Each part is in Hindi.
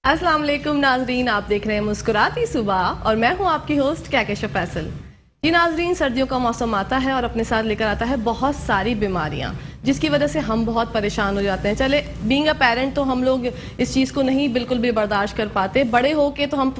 अस्सलाम वालेकुम नाजरीन, आप देख रहे हैं मुस्कुराती सुबह और मैं हूं आपकी होस्ट कैकेशा फैसल। जी नाजरीन, सर्दियों का मौसम आता है और अपने साथ लेकर आता है बहुत सारी बीमारियां, जिसकी वजह से हम बहुत परेशान हो जाते हैं। चले बीइंग अ पेरेंट तो हम लोग इस चीज़ को नहीं बिल्कुल भी बर्दाश्त कर पाते, बड़े हो के तो हम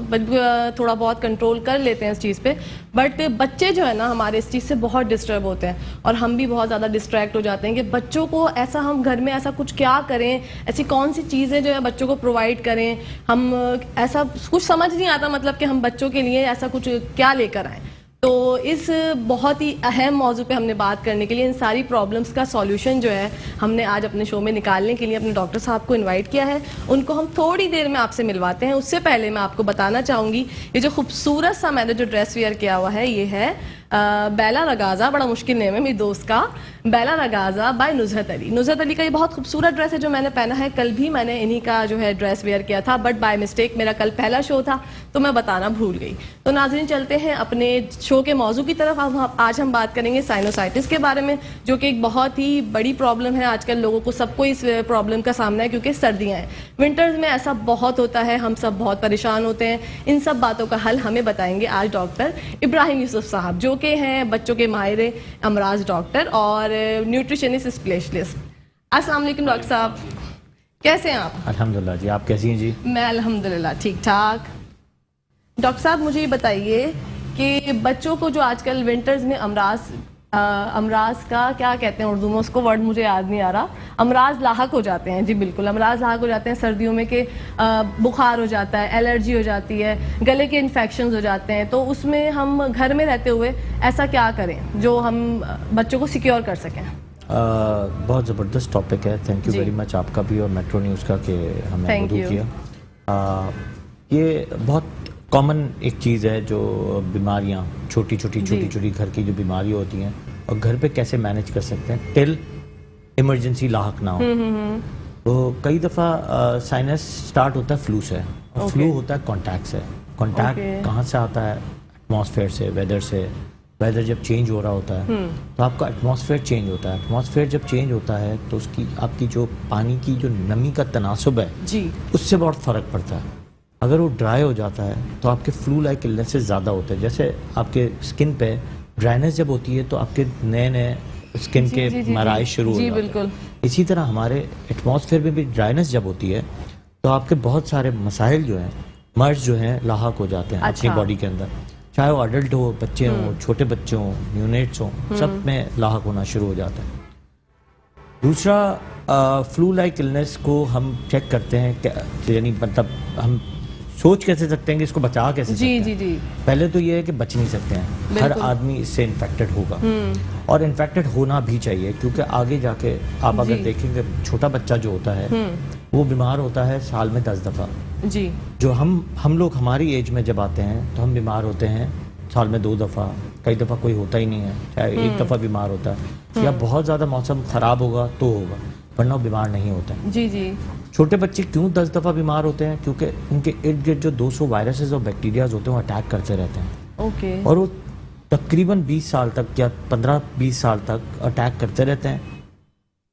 थोड़ा बहुत कंट्रोल कर लेते हैं इस चीज़ पे, बट बच्चे जो है ना हमारे इस चीज़ से बहुत डिस्टर्ब होते हैं और हम भी बहुत ज़्यादा डिस्ट्रैक्ट हो जाते हैं कि बच्चों को ऐसा हम घर में ऐसा कुछ क्या करें, ऐसी कौन सी चीज़ें जो है बच्चों को प्रोवाइड करें। हम ऐसा कुछ समझ नहीं आता, मतलब कि हम बच्चों के लिए ऐसा कुछ क्या लेकर आएँ। तो इस बहुत ही अहम मौजू पे हमने बात करने के लिए, इन सारी प्रॉब्लम्स का सॉल्यूशन जो है हमने आज अपने शो में निकालने के लिए अपने डॉक्टर साहब को इनवाइट किया है। उनको हम थोड़ी देर में आपसे मिलवाते हैं। उससे पहले मैं आपको बताना चाहूँगी, ये जो खूबसूरत सा मैंने जो ड्रेस वेयर किया हुआ है ये है बेला रगाज़ा, बड़ा मुश्किल नेम है मेरी दोस्त का, बेला रगाज़ा बाय नुज़हत अली। नुज़हत अली का ये बहुत खूबसूरत ड्रेस है जो मैंने पहना है। कल भी मैंने इन्हीं का जो है ड्रेस वेयर किया था, बट बाय मिस्टेक मेरा कल पहला शो था तो मैं बताना भूल गई। तो नाज़रीन, चलते हैं अपने शो के मौजू की तरफ। आज हम बात करेंगे साइनोसाइटिस के बारे में, जो कि एक बहुत ही बड़ी प्रॉब्लम है आजकल। लोगों को सबको इस प्रॉब्लम का सामना है क्योंकि सर्दियाँ हैं। विंटर्स में ऐसा बहुत होता है, हम सब बहुत परेशान होते हैं। इन सब बातों का हल हमें बताएंगे आज डॉक्टर इब्राहिम यूसुफ साहब, जो कि हैं बच्चों के माहिर अमराज डॉक्टर और न्यूट्रिशनिस्ट स्पेशलिस्ट। अस्सलाम वालेकुम डॉक्टर साहब, कैसे हैं आप? अल्हम्दुलिल्लाह जी, आप कैसी हैं जी? मैं अल्हम्दुलिल्लाह ठीक ठाक। डॉक्टर साहब, मुझे ये बताइए कि बच्चों को जो आजकल विंटर्स में अमराज का क्या कहते हैं उर्दू में, उसको वर्ड मुझे याद नहीं आ रहा, अमराज लाहक हो जाते हैं। जी बिल्कुल, अमराज लाहक हो जाते हैं सर्दियों में कि बुखार हो जाता है, एलर्जी हो जाती है, गले के इन्फेक्शंस हो जाते हैं। तो उसमें हम घर में रहते हुए ऐसा क्या करें जो हम बच्चों को सिक्योर कर सकें? बहुत ज़बरदस्त टॉपिक है। थैंक यू वेरी मच आपका भी और मेट्रो न्यूज़ का कि हमें मदद किया। ये बहुत कॉमन एक चीज़ है जो बीमारियाँ छोटी छोटी घर की जो बीमारी होती हैं और घर पे कैसे मैनेज कर सकते हैं टिल इमरजेंसी लाहक ना हो। तो कई दफ़ा साइनस स्टार्ट होता है फ्लू से, और फ्लू होता है कॉन्टैक्ट से। कॉन्टैक्ट कहाँ से आता है? एटमॉस्फेयर से, वेदर से। वेदर जब चेंज हो रहा होता है तो आपका एटमॉस्फेयर चेंज होता है। एटमॉस्फेयर जब चेंज होता है तो उसकी आपकी जो पानी की जो नमी का तनासुब है जी, उससे बहुत फ़र्क पड़ता है। अगर वो ड्राई हो जाता है तो आपके फ्लू लाइक इलनेसेस ज़्यादा होते हैं। जैसे आपके स्किन पे ड्राइनेस जब होती है तो आपके नए नए स्किन के मराइज शुरू हो जाते हैं। इसी तरह हमारे एटमॉस्फेयर में भी ड्राइनेस जब होती है तो आपके बहुत सारे मसाइल जो हैं, मर्ज जो हैं, लाहक हो जाते हैं अपनी बॉडी के अंदर। चाहे वो अडल्ट हो, बच्चे हों, छोटे बच्चे हों, न्यूनेट्स हों, सब में लाहक होना शुरू हो जाता है। दूसरा, फ्लू लाइक इलनेस को हम चेक करते हैं, यानी मतलब हम सोच कैसे सकते हैं कि इसको बचा कैसे सकते हैं? जी। पहले तो ये है कि बच नहीं सकते हैं, हर आदमी इससे इन्फेक्टेड होगा और इन्फेक्टेड होना भी चाहिए, क्योंकि आगे जाके आप अगर देखेंगे छोटा बच्चा जो होता है वो बीमार होता है साल में 10 दफ़ा जी। जो हम लोग हमारी एज में जब आते हैं तो हम बीमार होते हैं साल में 2 दफ़ा, कई दफ़ा कोई होता ही नहीं है, चाहे 1 दफ़ा बीमार होता है या बहुत ज़्यादा मौसम ख़राब होगा तो होगा, वरना बीमार नहीं होता है। जी। छोटे बच्चे क्यों 10 दफ़ा बीमार होते हैं? क्योंकि उनके इर्द गिर्द जो 200 वायरसेस और बैक्टीरियाज होते हैं वो अटैक करते रहते हैं और वो तकरीबन 20 साल तक या 15-20 साल तक अटैक करते रहते हैं।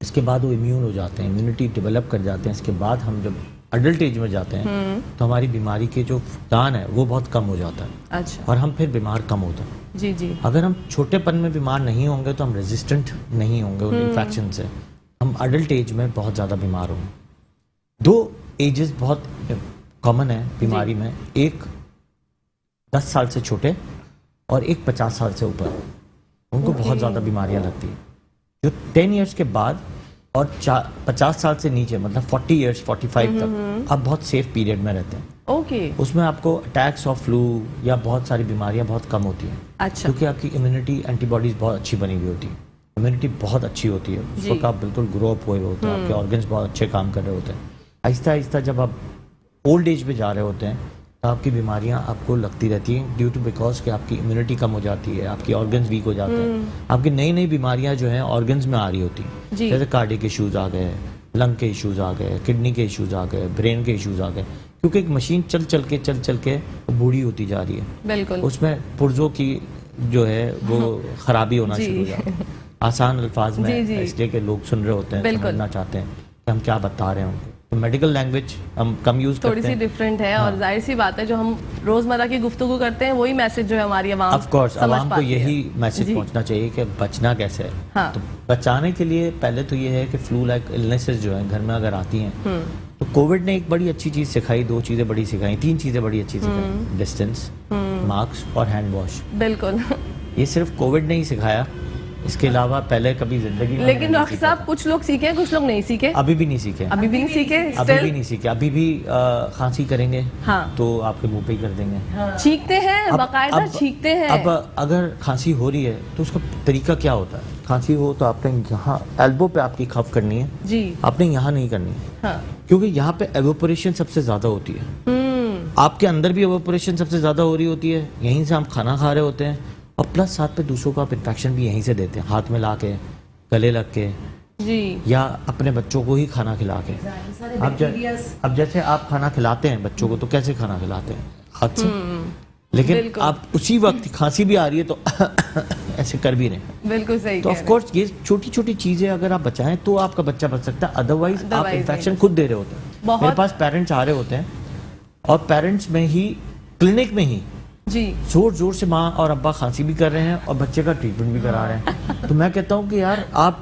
इसके बाद वो इम्यून हो जाते हैं, इम्यूनिटी डेवलप कर जाते हैं। इसके बाद हम जब अडल्ट एज में जाते हैं तो हमारी बीमारी के जो फुकदान है वो बहुत कम हो जाता है। अच्छा। और हम फिर बीमार कम होते हैं। जी। अगर हम छोटेपन में बीमार नहीं होंगे तो हम रेजिस्टेंट नहीं होंगे उन इन्फेक्शन से, हम अडल्ट एज में बहुत ज़्यादा बीमार होंगे। 2 एजेस बहुत कॉमन है बीमारी में, एक 10 साल से छोटे और एक 50 साल से ऊपर, उनको बहुत ज़्यादा बीमारियां लगती हैं। जो 10 इयर्स के बाद और 50 साल से नीचे, मतलब 40 इयर्स 45 तक आप बहुत सेफ पीरियड में रहते हैं। उसमें आपको अटैक्स ऑफ फ्लू या बहुत सारी बीमारियां बहुत कम होती हैं। अच्छा। क्योंकि आपकी इम्यूनिटी एंटीबॉडीज बहुत अच्छी बनी हुई होती है, इम्यूनिटी बहुत अच्छी होती है, उस वक्त आप बिल्कुल ग्रो अप हुए होते हैं, आपके ऑर्गन्स बहुत अच्छे काम कर रहे होते हैं। आहिस्ता आहिस्ता जब आप ओल्ड एज में जा रहे होते हैं तो आपकी बीमारियां आपको लगती रहती हैं, ड्यू टू बिकॉज कि आपकी इम्यूनिटी कम हो जाती है, आपकी ऑर्गन्स वीक हो जाते हैं, आपकी नई नई बीमारियां जो हैं ऑर्गन्स में आ रही होती हैं। जैसे कार्डियक इश्यूज आ गए, लंग के इश्यूज आ गए, किडनी के इश्यूज आ गए, ब्रेन के इश्यूज आ गए, क्योंकि एक मशीन चल चल के बूढ़ी होती जा रही है। बिल्कुल। उसमें पुर्जों की जो है वो खराबी होना शुरू हो जाती है। आसान अल्फाज में, इसलिए कि लोग सुन रहे होते हैं, समझना चाहते हैं कि हम क्या बता रहे हैं उनको। तो मेडिकल लैंग्वेज हम कम यूज थोड़ी करते सी हैं। डिफरेंट है और जाहिर सी बात है जो हम रोजमर्रा की गुफ्तगू करते हैं वही मैसेज जो है हमारी आवाम ऑफ कोर्स समझ आवाम को पाती है। यही मैसेज जी। पहुंचना चाहिए कि बचना कैसे है। हाँ। तो बचाने के लिए पहले तो ये है कि फ्लू लाइक इलनेसेस जो है घर में अगर आती हैं तो कोविड ने एक बड़ी अच्छी चीज सिखाई, 2 चीजें बड़ी सिखाई, 3 चीजें बड़ी अच्छी सिखाई, डिस्टेंस, मास्क और हैंड वॉश। बिल्कुल। ये सिर्फ कोविड ने ही सिखाया, इसके अलावा पहले कभी जिंदगी में लेकिन नहीं डॉक्टर सीखा। साहब कुछ लोग सीखे कुछ लोग नहीं सीखे, अभी भी नहीं सीखे, अभी भी नहीं सीखे, अभी still भी नहीं सीखे, अभी भी खांसी करेंगे हाँ। तो आपके मुंह पे ही कर देंगे। छींकते हैं, बाकायदा छींकते हैं। अब अगर खांसी हो रही है तो उसका तरीका क्या होता है? खांसी हो तो आपने यहाँ एल्बो पे आपकी खफ करनी है जी आपने यहाँ नहीं करनी है, हाँ। क्योंकि यहाँ पे एवोपोरेशन सबसे ज्यादा होती है। आपके अंदर भी एवोपोरेशन सबसे ज्यादा हो रही होती है, यहीं से हम खाना खा रहे होते हैं और प्लस साथ पे दूसरों को आप इन्फेक्शन भी यहीं से देते हैं, हाथ में ला के, गले लग के, जी या अपने बच्चों को ही खाना खिला के। अब जैसे आप खाना खिलाते हैं बच्चों को तो कैसे खाना खिलाते हैं? हाथ से। लेकिन बिल्कुल। आप उसी वक्त खांसी भी आ रही है तो ऐसे कर भी रहे हैं। बिल्कुल सही तो कह ऑफ रहे कोर्स ये छोटी छोटी चीजें अगर आप बचाएं तो आपका बच्चा बच सकता है, अदरवाइज आप Otherwise इन्फेक्शन नहीं। खुद दे रहे होते हैं। बहुत- मेरे पास पेरेंट्स आ रहे होते हैं और पेरेंट्स में ही क्लिनिक में ही हैं। जी जोर जोर से माँ और अब्बा खांसी भी कर रहे हैं और बच्चे का ट्रीटमेंट भी करा रहे हैं। तो मैं कहता हूँ कि यार आप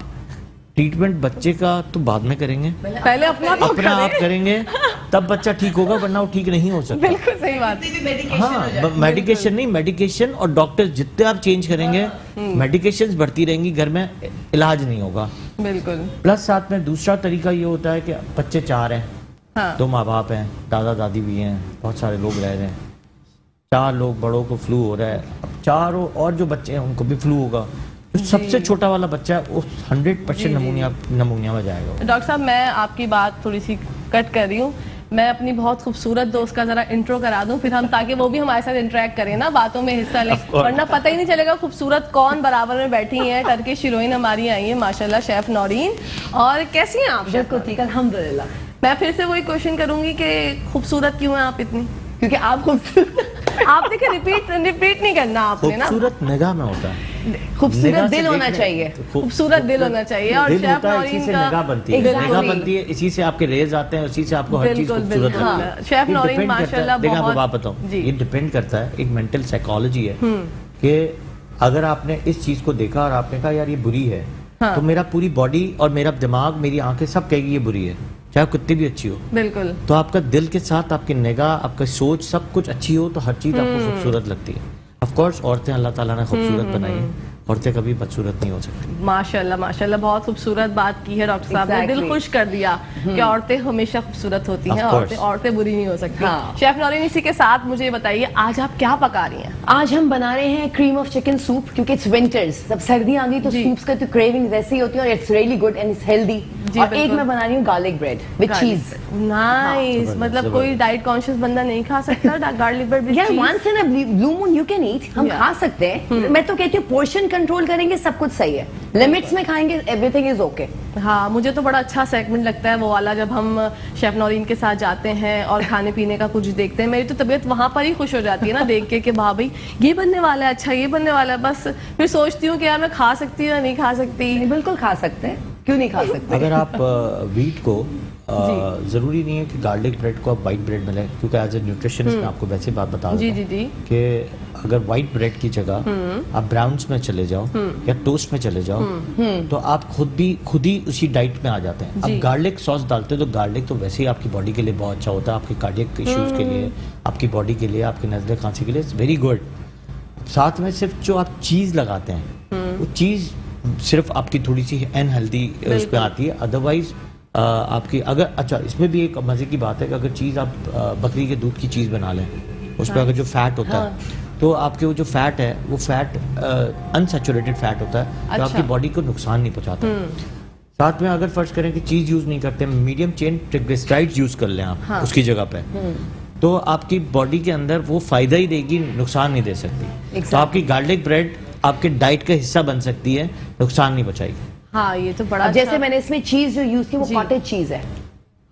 ट्रीटमेंट बच्चे का तो बाद में करेंगे, पहले अपना तो अपना आप करें। करेंगे तब बच्चा ठीक होगा, वरना वो ठीक नहीं हो सकता। बिल्कुल सही बात। हाँ, मेडिकेशन नहीं, मेडिकेशन और डॉक्टर जितने आप चेंज करेंगे मेडिकेशंस बढ़ती रहेंगी, घर में इलाज नहीं होगा। बिल्कुल प्लस साथ में दूसरा तरीका ये होता है कि बच्चे 4 हैं, हाँ 2 माँ बाप हैं, दादा दादी भी हैं, बहुत सारे लोग रह रहे हैं, 4 लोग बड़ों को फ्लू हो रहा है, अब 4 और जो बच्चे हैं उनको भी फ्लू होगा। जो सबसे छोटा वाला बच्चा है वो 100% नमूनिया में जाएगा। डॉक्टर साहब मैं आपकी बात थोड़ी सी कट कर रही हूँ, मैं अपनी बहुत खूबसूरत दोस्त का जरा इंट्रो करा दूं फिर हम, ताकि वो भी हमारे साथ इंटरेक्ट करें ना, बातों में हिस्सा लें, वरना पता ही नहीं चलेगा खूबसूरत कौन बराबर में बैठी है। टर्किश हीरोइन हमारी आई है माशाल्लाह, शेफ नौरीन। और कैसी हैं आप? बिल्कुल ठीक, अल्हम्दुलिल्लाह। मैं फिर से वही क्वेश्चन करूंगी कि खूबसूरत क्यों हैं आप इतनी? क्योंकि आप खूबसूरत आप देखिए रिपीट नहीं करना आपने ना। खूबसूरत निगाह में होता है, खूबसूरत निगाह से दिल होना देखने- चाहिए। खूबसूरत दिल होना चाहिए और दिल शेफ होता है, इसी नौरीन से का निगाह बनती है, Exactly. निगाह बनती है, इसी से आपके रेज आते हैं, उसी से आपको हर चीज बिल्कुल, खूबसूरत बिल्कुल। लगती है। हाँ, शेफ ये नौरीन depend करता है- माशाल्लाह देखिए आपको बहुत- बात बताऊं, जी। ये डिपेंड करता है, एक मेंटल साइकोलॉजी है कि अगर आपने इस चीज को देखा और आपने कहा यार ये बुरी है, हाँ। तो मेरा पूरी बॉडी और मेरा दिमाग, मेरी आंखें सब कहेगी ये बुरी है, चाहे कितनी भी अच्छी हो। बिल्कुल तो आपका दिल के साथ आपकी निगाह, आपका सोच सब कुछ अच्छी हो तो हर चीज आपको खूबसूरत लगती है। ऑफ कोर्स औरतें अल्लाह ताला ने खूबसूरत बनाई है, औरतें कभी बदसूरत नहीं हो सकती। माशाल्लाह माशाल्लाह, बहुत खूबसूरत बात की है डॉक्टर साहब ने, दिल Exactly. खुश कर दिया कि औरतें हमेशा खूबसूरत होती Of हैं, course. औरतें बुरी नहीं हो सकती। हाँ। शेफ नौरीन इसी के साथ मुझे बताइए आज आप क्या पका रही हैं? आज हम बना रहे हैं क्रीम ऑफ चिकन सूप, क्योंकि इट्स विंटर्स, जब सर्दी आ गई तो जी। सूप्स का तो क्रेविंग वैसे ही होती है और it's really good and it's healthy. जी, और एक बिल्कुल। मैं बना रही हूँ garlic bread with cheese. Nice, हाँ, मतलब जबरदस्त। कोई डाइट कॉन्शियस बंदा नहीं खा सकता गार्लिक ब्रेड विद यार cheese? Once in a blue moon you can eat, hmm Yeah. खा सकते हैं। मैं तो कहती हूँ पोर्शन कंट्रोल करेंगे सब कुछ सही है, लिमिट्स में खाएंगे एवरीथिंग इज ओके। हाँ, मुझे तो बड़ा अच्छा सेगमेंट लगता है वो वाला, जब हम शेफ नौरीन के साथ जाते हैं और खाने पीने का कुछ देखते हैं। मेरी तो तबीयत वहाँ पर ही खुश हो जाती है ना देख के कि वाह भाई ये बनने वाला है, अच्छा ये बनने वाला है। बस फिर सोचती हूँ कि यार मैं खा सकती हूँ या नहीं खा सकती। बिल्कुल खा सकते हैं, क्यों नहीं खा सकते। अगर आप व्हीट को जरूरी नहीं है कि गार्लिक ब्रेड को आप वाइट ब्रेड मिले, क्योंकि एज ए न्यूट्रिशनिस्ट मैं आपको वैसे बात बता जी देता जी हूँ जी कि अगर वाइट ब्रेड की जगह आप ब्राउन्स में चले जाओ या टोस्ट में चले जाओ तो आप खुद ही उसी डाइट में आ जाते हैं। जी। अब गार्लिक सॉस डालते हैं तो गार्लिक तो वैसे ही आपकी बॉडी के लिए बहुत अच्छा होता है, आपके कार्डियक इश्यूज के लिए, आपकी बॉडी के लिए, आपके नज़ले खांसी के लिए इट्स वेरी गुड। साथ में सिर्फ जो आप चीज़ लगाते हैं वो चीज़ सिर्फ आपकी थोड़ी सी अनहेल्दी उस पर आती है, अदरवाइज आपकी अगर अच्छा इसमें भी एक मज़े की बात है कि अगर चीज़ आप बकरी के दूध की चीज़ बना लें, उस पर अगर जो फैट होता है तो आपके वो जो फैट है वो फैट अनसैचुरेटेड फैट होता है, तो अच्छा। आपकी बॉडी को नुकसान नहीं पहुंचाता। साथ में अगर फर्ज करें कि चीज़ यूज़ नहीं करते, मीडियम चेन ट्रिग्लिसराइड्स यूज़ कर लें आप उसकी जगह पे, तो आपकी बॉडी के अंदर वो फायदा ही देगी, नुकसान नहीं दे सकती। तो आपकी गार्लिक ब्रेड आपके डाइट का हिस्सा बन सकती है, नुकसान नहीं पहुंचाएगी। हाँ, ये तो बड़ा अब जैसे अच्छा- मैंने इसमें चीज जो यूज की वो जी। कॉटेज चीज है।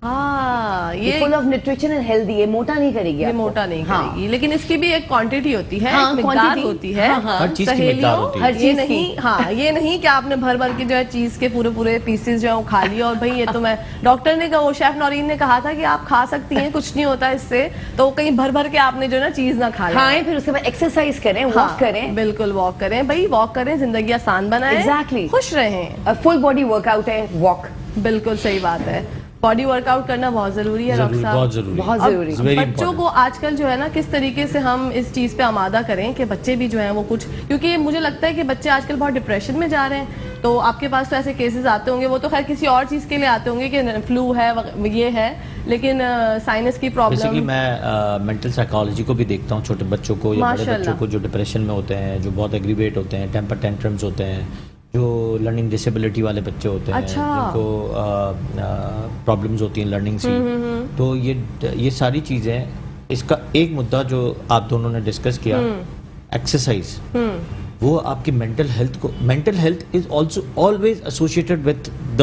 हाँ ये full of nutrition and healthy, ये मोटा नहीं करेगी ये आपको। मोटा नहीं हाँ। करेगी, लेकिन इसकी भी एक क्वांटिटी होती है, हाँ, एक मिकदार quantity, होती है। हाँ, हाँ। हर चीज की सहेलियों, मिकदार होती है। हर ये चीज नहीं, की। हाँ ये नहीं कि आपने भर भर के जो है चीज के पूरे पूरे पीसेस जो है वो खा लिए और भाई ये तो मैं, डॉक्टर ने कहा, वो शेफ नौरीन ने कहा था कि आप खा सकती हैं, कुछ नहीं होता इससे, तो कहीं भर भर के आपने जो है ना चीज ना खा लें। खाएं, फिर उसके बाद एक्सरसाइज करें, वॉक हाँ, करें, बिल्कुल वॉक करें भाई, वॉक करें, जिंदगी आसान बनाएं, Exactly. खुश रहें। फुल बॉडी वर्कआउट है वॉक। बिल्कुल सही बात है, बॉडी वर्कआउट करना बहुत जरूरी है डॉक्टर साहब। बहुत जरूरी, बहुत अब जरूरी। It's very बच्चों important. को आजकल जो है ना किस तरीके से हम इस चीज़ पे आमादा करें कि बच्चे भी जो हैं वो कुछ, क्योंकि मुझे लगता है कि बच्चे आजकल बहुत डिप्रेशन में जा रहे हैं, तो आपके पास तो ऐसे केसेस आते होंगे, वो तो खैर किसी और चीज़ के लिए आते होंगे कि फ्लू है ये है, लेकिन साइनस की बेसिकली प्रॉब्लम। मैं मेंटल साइकोलॉजी को भी देखता हूँ, छोटे बच्चों को या बड़े माशाल्लाह। बच्चों को जो डिप्रेशन में होते हैं, जो बहुत एग्रीवेट होते हैं, टेम्पर टेंट्रम्स होते हैं, जो लर्निंग डिसेबिलिटी वाले बच्चे होते हैं, अच्छा। जिनको प्रॉब्लम्स होती हैं लर्निंग से, तो ये सारी चीज़ें, इसका एक मुद्दा जो आप दोनों ने डिस्कस किया, एक्सरसाइज, वो आपकी mental health is also always associated with the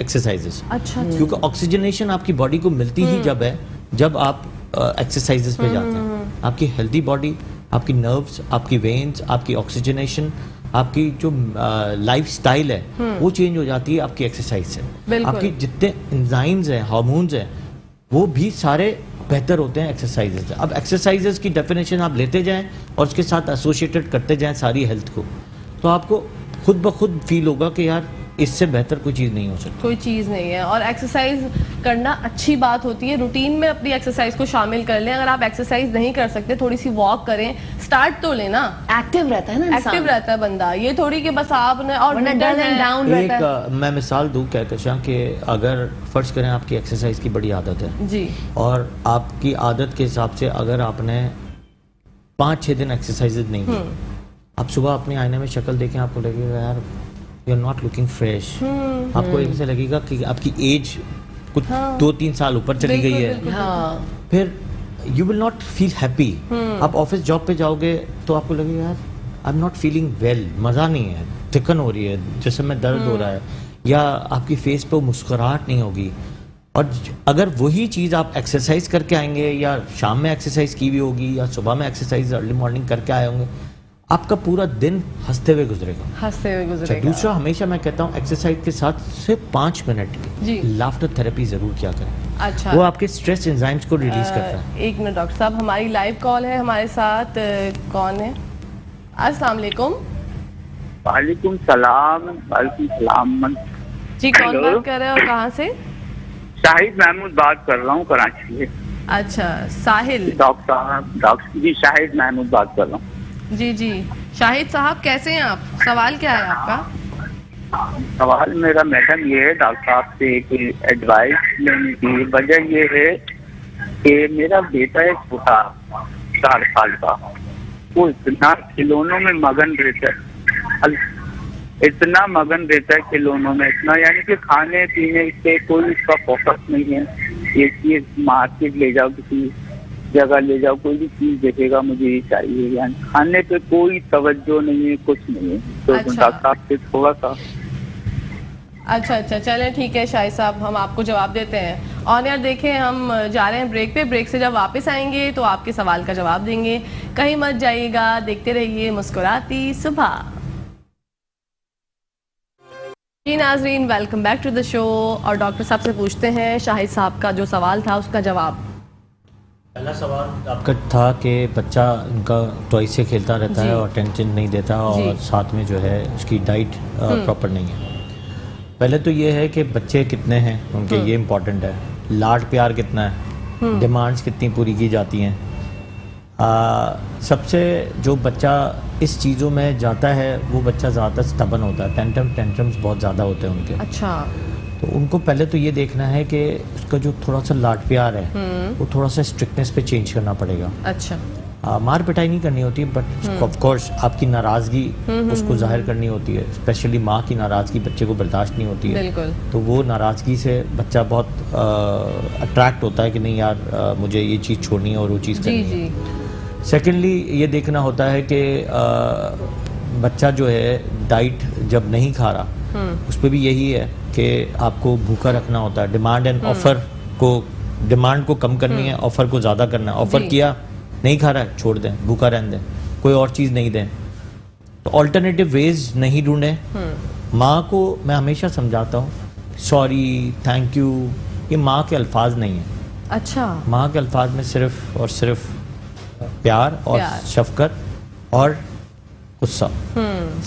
exercises. अच्छा क्योंकि ऑक्सीजनेशन आपकी बॉडी को मिलती ही जब आप एक्सरसाइजेस पे जाते हैं। आपकी हेल्दी बॉडी, आपकी नर्व्स, आपकी वेन्स, आपकी ऑक्सीजनेशन, आपकी जो लाइफ स्टाइल है वो चेंज हो जाती है आपकी एक्सरसाइज से। बिल्कुल। आपकी जितने एंजाइम्स हैं, हार्मोन्स हैं, वो भी सारे बेहतर होते हैं एक्सरसाइजेज से। अब एक्सरसाइजेज की डेफिनेशन आप लेते जाएं और उसके साथ एसोसिएटेड करते जाएं सारी हेल्थ को, तो आपको खुद ब खुद फील होगा कि यार इससे बेहतर कोई चीज़ नहीं हो सकती। कोई चीज़ नहीं है, और एक्सरसाइज करना अच्छी बात होती है, रूटीन में अपनी एक्सरसाइज को शामिल कर लें। अगर आप एक्सरसाइज नहीं कर सकते, थोड़ी सी वॉक करें, स्टार्ट तो लेना, एक्टिव रहता है ना इंसान। एक्टिव रहता है बंदा, ये थोड़ी कि बस आपने और वरना winter डल एंड है। डाउन रहता है। एक मैं मिसाल दूं कहकशां कि अगर फ़र्ज़ करें आपकी एक्सरसाइज की बड़ी आदत है जी और आपकी आदत के हिसाब से अगर आपने 5-6 दिन एक्सरसाइजेज नहीं की, आप सुबह अपने आईने में शक्ल देखें, आपको लगेगा यार you are not looking fresh, आपको ऐसे लगेगा कि आपकी एज कुछ 2-3 साल ऊपर चली गई है, बिल्कुल। हाँ, फिर you will not feel happy. आप ऑफिस जॉब पे जाओगे तो आपको लगेगा यार I am not feeling well, मज़ा नहीं है, थिकन हो रही है, जिस्म में दर्द हो रहा है, या आपकी फेस पे मुस्कुराहट नहीं होगी। और अगर वही चीज़ आप एक्सरसाइज करके आएंगे, या शाम में एक्सरसाइज की हुई होगी, या सुबह में एक्सरसाइज अर्ली मॉर्निंग करके आए होंगे, आपका पूरा दिन हंसते हुए गुजरेगा। हंसते हुए अच्छा, गुजरेगा। दूसरा हमेशा मैं कहता हूँ एक्सरसाइज के साथ सिर्फ 5 मिनट जी। की लाफ्टर थेरेपी ज़रूर किया करें। अच्छा, वो आपके स्ट्रेस एंजाइम्स को रिलीज करता है। एक मिनट डॉक्टर साहब, हमारी लाइव कॉल है, हमारे साथ कौन है? अस्सलाम वालेकुम। वालेकुम सलाम। वालेकुम सलाम। जी कौन हेलो। बात कर रहे हैं और कहाँ से? शाहिद महमूद बात कर रहा हूँ कराची से। अच्छा साहिल। डॉक्टर जी, शाहिद महमूद बात कर रहा हूँ। जी जी शाहिद साहब, कैसे हैं आप? सवाल क्या है आपका? सवाल मेरा मैडम ये है, डॉक्टर साहब से एक एडवाइस लेने की। वजह ये है कि मेरा बेटा है छोटा, 4 साल का, वो इतना खिलौनों में मगन रहता है, इतना मगन रहता है खिलौनों में, इतना यानी कि खाने पीने से कोई उसका फोकस नहीं है। ये मार्केट ले जाओ, किसी जगह ले जाओ, कोई भी चीज देखेगा मुझे ये चाहिए, यानी खाने पे कोई तवज्जो नहीं है, कुछ नहीं है। तो अच्छा। डॉक्टर साहब से थोड़ा सा। अच्छा चलें ठीक है शाहिद साहब, हम आपको जवाब देते हैं। ऑन एयर देखें, हम जा रहे हैं ब्रेक पे, ब्रेक से जब वापस आएंगे तो आपके सवाल का जवाब देंगे। कहीं मत जाइएगा, देखते रहिए मुस्कुराती सुबह। जी नाजरीन, welcome back to the show. और डॉक्टर साहब से पूछते हैं शाहिद साहब का जो सवाल था उसका जवाब। पहला सवाल आपका था कि बच्चा उनका टॉय से खेलता रहता जी। है और टेंशन नहीं देता, जी। और साथ में जो है उसकी डाइट प्रॉपर नहीं है। पहले तो ये है कि बच्चे कितने हैं उनके, ये इम्पोर्टेंट है। लाड प्यार कितना है, डिमांड्स कितनी पूरी की जाती हैं। सबसे जो बच्चा इस चीज़ों में जाता है वो बच्चा ज़्यादा स्टबन होता है, टेंट्रम्स बहुत ज़्यादा होते हैं उनके। अच्छा, तो उनको पहले तो ये देखना है कि उसका जो थोड़ा सा लाड प्यार है वो थोड़ा सा स्ट्रिक्टनेस पे चेंज करना पड़ेगा। अच्छा, मार पिटाई नहीं करनी होती, बट ऑफ कोर्स आपकी नाराज़गी उसको जाहिर करनी होती है। स्पेशली माँ की नाराज़गी बच्चे को बर्दाश्त नहीं होती है, बिल्कुल। तो वो नाराज़गी से बच्चा बहुत अट्रैक्ट होता है कि नहीं यार मुझे ये चीज़ छोड़नी है और वो चीज़ जी करनी जी है। सेकेंडली ये देखना होता है कि बच्चा जो है डाइट जब नहीं खा रहा, उस पर भी यही है कि आपको भूखा रखना होता है। डिमांड एंड ऑफर को डिमांड को कम करनी है, ऑफर को ज़्यादा करना है। ऑफर जी। किया, नहीं खा रहा है, छोड़ दें, भूखा रहने दें, कोई और चीज़ नहीं दें। तो ऑल्टरनेटिव वेज नहीं ढूंढें। माँ को मैं हमेशा समझाता हूँ, सॉरी, थैंक यू, ये माँ के अल्फाज नहीं है। अच्छा, माँ के अल्फाज में सिर्फ और सिर्फ प्यार और शफकत और गुस्सा,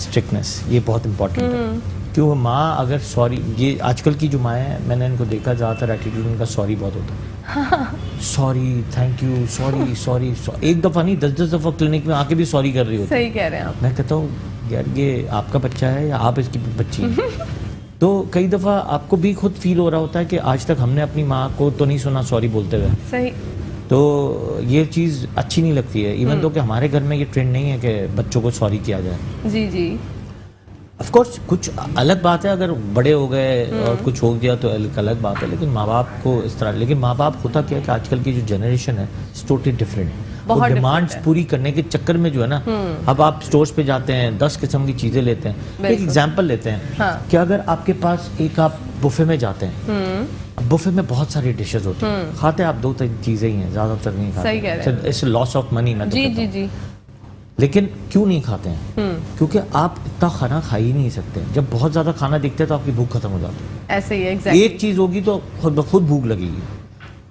स्ट्रिक्टनेस, ये बहुत इंपॉर्टेंट है। क्यों माँ अगर सॉरी, ये आजकल की जो माँ है, मैंने इनको देखा ज़्यादातर एटीट्यूड इनका सॉरी बहुत होता है। Sorry, thank you, sorry sorry, एक दफ़ा नहीं 10-10 दफ़ा क्लिनिक में आके भी सॉरी कर रही होती है। सही कह रहे हैं आप। मैं कहता हूँ यार ये आपका बच्चा है या आप इसकी बच्ची हैं? तो कई दफ़ा आपको भी खुद फील हो रहा होता है कि आज तक हमने अपनी माँ को तो नहीं सुना सॉरी बोलते हुए। सही। तो ये चीज़ अच्छी नहीं लगती है, इवन तो कि हमारे घर में ये ट्रेंड नहीं है कि बच्चों को सॉरी किया जाए। जी जी। ऑफ कोर्स कुछ अलग बात है, अगर बड़े हो गए और कुछ हो गया तो अलग बात है, लेकिन माँ बाप को इस तरह, लेकिन माँ बाप होता क्या है कि आजकल की जो जनरेशन है इट्स टोटली डिफरेंट। वो डिमांड्स पूरी करने के चक्कर में जो है ना, अब आप स्टोर्स पे जाते हैं 10 किस्म की चीज़ें लेते हैं। एक एग्जांपल लेते हैं कि अगर आपके पास एक आप बुफे में जाते हैं, बुफे में बहुत सारी डिशेस होती हैं, खाते आप 2-3 चीज़ें ही हैं, ज़्यादातर नहीं खाते। It's loss of money. मैं जी जी जी। लेकिन क्यों नहीं खाते हैं? क्योंकि आप इतना खाना खा ही नहीं सकते। जब बहुत ज़्यादा खाना दिखता है तो आपकी भूख खत्म हो जाती है। ऐसे ही एग्जैक्टली। एक चीज़ होगी तो खुद ब खुद भूख लगेगी।